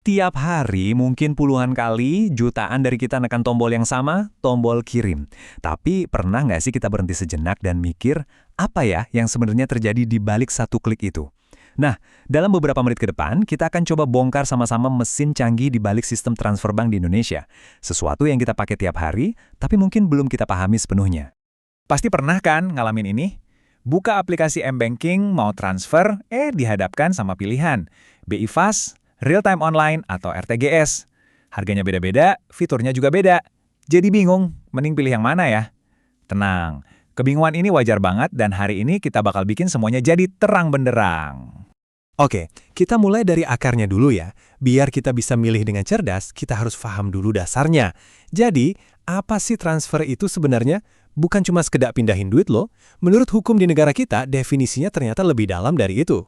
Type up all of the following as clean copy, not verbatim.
Tiap hari mungkin puluhan kali, jutaan dari kita nekan tombol yang sama, tombol kirim. Tapi pernah nggak sih kita berhenti sejenak dan mikir, apa ya yang sebenarnya terjadi di balik satu klik itu? Nah, dalam beberapa menit ke depan, kita akan coba bongkar sama-sama mesin canggih di balik sistem transfer bank di Indonesia. Sesuatu yang kita pakai tiap hari, tapi mungkin belum kita pahami sepenuhnya. Pasti pernah kan ngalamin ini? Buka aplikasi M-Banking, mau transfer, dihadapkan sama pilihan. BI Fast, Real Time Online, atau RTGS. Harganya beda-beda, fiturnya juga beda. Jadi bingung, mending pilih yang mana ya? Tenang, kebingungan ini wajar banget dan hari ini kita bakal bikin semuanya jadi terang benderang. Oke, kita mulai dari akarnya dulu ya. Biar kita bisa milih dengan cerdas, kita harus paham dulu dasarnya. Jadi, apa sih transfer itu sebenarnya? Bukan cuma sekedar pindahin duit loh. Menurut hukum di negara kita, definisinya ternyata lebih dalam dari itu.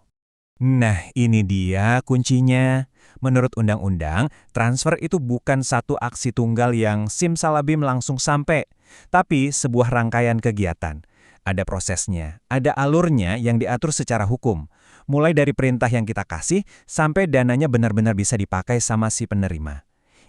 Nah, ini dia kuncinya. Menurut undang-undang, transfer itu bukan satu aksi tunggal yang simsalabim langsung sampai, tapi sebuah rangkaian kegiatan. Ada prosesnya, ada alurnya yang diatur secara hukum. Mulai dari perintah yang kita kasih, sampai dananya benar-benar bisa dipakai sama si penerima.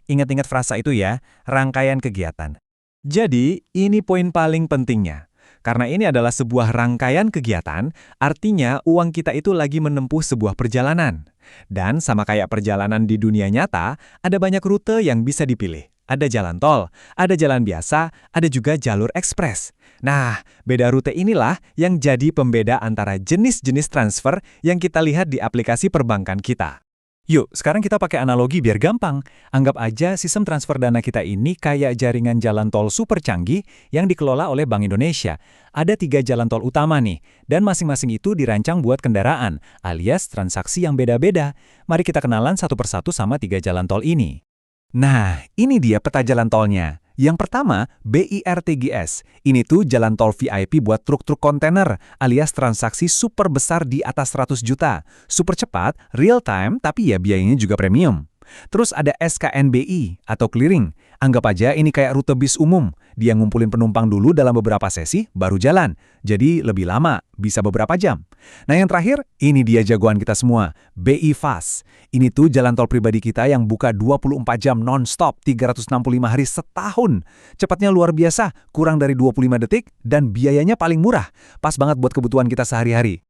Ingat-ingat frasa itu ya, rangkaian kegiatan. Jadi, ini poin paling pentingnya. Karena ini adalah sebuah rangkaian kegiatan, artinya uang kita itu lagi menempuh sebuah perjalanan. Dan sama kayak perjalanan di dunia nyata, ada banyak rute yang bisa dipilih. Ada jalan tol, ada jalan biasa, ada juga jalur ekspres. Nah, beda rute inilah yang jadi pembeda antara jenis-jenis transfer yang kita lihat di aplikasi perbankan kita. Yuk, sekarang kita pakai analogi biar gampang. Anggap aja sistem transfer dana kita ini kayak jaringan jalan tol super canggih yang dikelola oleh Bank Indonesia. Ada 3 jalan tol utama nih, dan masing-masing itu dirancang buat kendaraan, alias transaksi yang beda-beda. Mari kita kenalan satu persatu sama 3 jalan tol ini. Nah, ini dia peta jalan tolnya. Yang pertama, BIRTGS. Ini tuh jalan tol VIP buat truk-truk kontainer, alias transaksi super besar di atas 100 juta. Super cepat, real time, tapi ya biayanya juga premium. Terus ada SKNBI atau clearing. Anggap aja ini kayak rute bis umum. Dia ngumpulin penumpang dulu dalam beberapa sesi, baru jalan. Jadi lebih lama, bisa beberapa jam. Nah yang terakhir, ini dia jagoan kita semua, BI Fast. Ini tuh jalan tol pribadi kita yang buka 24 jam non-stop, 365 hari setahun. Cepatnya luar biasa, kurang dari 25 detik, dan biayanya paling murah. Pas banget buat kebutuhan kita sehari-hari.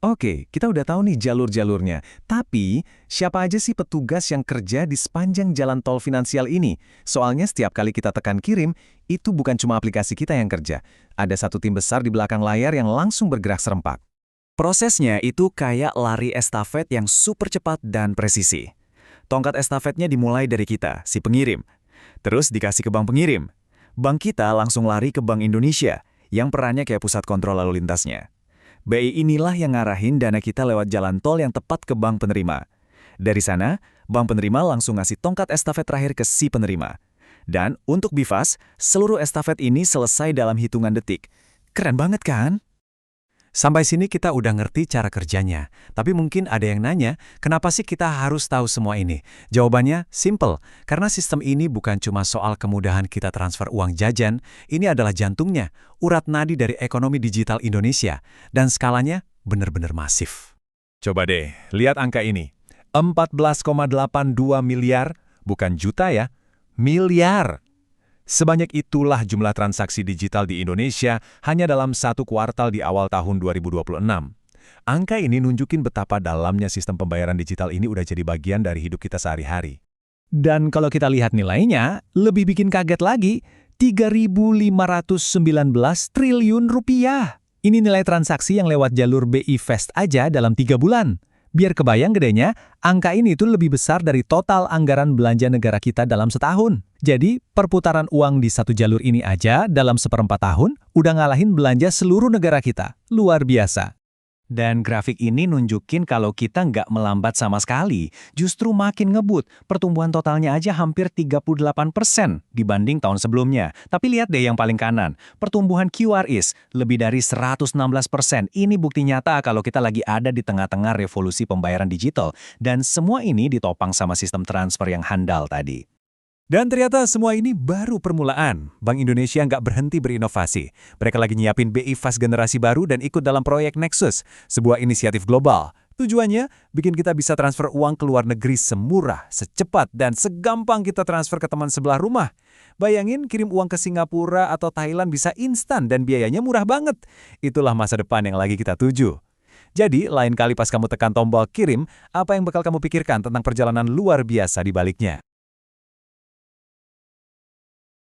Oke, kita udah tahu nih jalur-jalurnya. Tapi, siapa aja sih petugas yang kerja di sepanjang jalan tol finansial ini? Soalnya setiap kali kita tekan kirim, itu bukan cuma aplikasi kita yang kerja. Ada satu tim besar di belakang layar yang langsung bergerak serempak. Prosesnya itu kayak lari estafet yang super cepat dan presisi. Tongkat estafetnya dimulai dari kita, si pengirim. Terus dikasih ke bank pengirim. Bank kita langsung lari ke Bank Indonesia, yang perannya kayak pusat kontrol lalu lintasnya. BI inilah yang ngarahin dana kita lewat jalan tol yang tepat ke bank penerima. Dari sana, bank penerima langsung ngasih tongkat estafet terakhir ke si penerima. Dan untuk BIFAS, seluruh estafet ini selesai dalam hitungan detik. Keren banget kan? Sampai sini kita udah ngerti cara kerjanya. Tapi mungkin ada yang nanya, kenapa sih kita harus tahu semua ini? Jawabannya simple, karena sistem ini bukan cuma soal kemudahan kita transfer uang jajan, ini adalah jantungnya, urat nadi dari ekonomi digital Indonesia, dan skalanya benar-benar masif. Coba deh, lihat angka ini. 14,82 miliar, bukan juta ya, miliar. Sebanyak itulah jumlah transaksi digital di Indonesia hanya dalam satu kuartal di awal tahun 2026. Angka ini nunjukin betapa dalamnya sistem pembayaran digital ini udah jadi bagian dari hidup kita sehari-hari. Dan kalau kita lihat nilainya, lebih bikin kaget lagi, 3.519 triliun rupiah. Ini nilai transaksi yang lewat jalur BI Fast aja dalam 3 bulan. Biar kebayang gedenya, angka ini tuh lebih besar dari total anggaran belanja negara kita dalam setahun. Jadi, perputaran uang di satu jalur ini aja dalam 1/4 tahun udah ngalahin belanja seluruh negara kita. Luar biasa. Dan grafik ini nunjukin kalau kita nggak melambat sama sekali, justru makin ngebut. Pertumbuhan totalnya aja hampir 38% dibanding tahun sebelumnya. Tapi lihat deh yang paling kanan, pertumbuhan QRIS lebih dari 116%. Ini bukti nyata kalau kita lagi ada di tengah-tengah revolusi pembayaran digital. Dan semua ini ditopang sama sistem transfer yang handal tadi. Dan ternyata semua ini baru permulaan. Bank Indonesia nggak berhenti berinovasi. Mereka lagi nyiapin BI Fast generasi baru dan ikut dalam proyek Nexus, sebuah inisiatif global. Tujuannya, bikin kita bisa transfer uang ke luar negeri semurah, secepat, dan segampang kita transfer ke teman sebelah rumah. Bayangin kirim uang ke Singapura atau Thailand bisa instan dan biayanya murah banget. Itulah masa depan yang lagi kita tuju. Jadi, lain kali pas kamu tekan tombol kirim, apa yang bakal kamu pikirkan tentang perjalanan luar biasa di baliknya?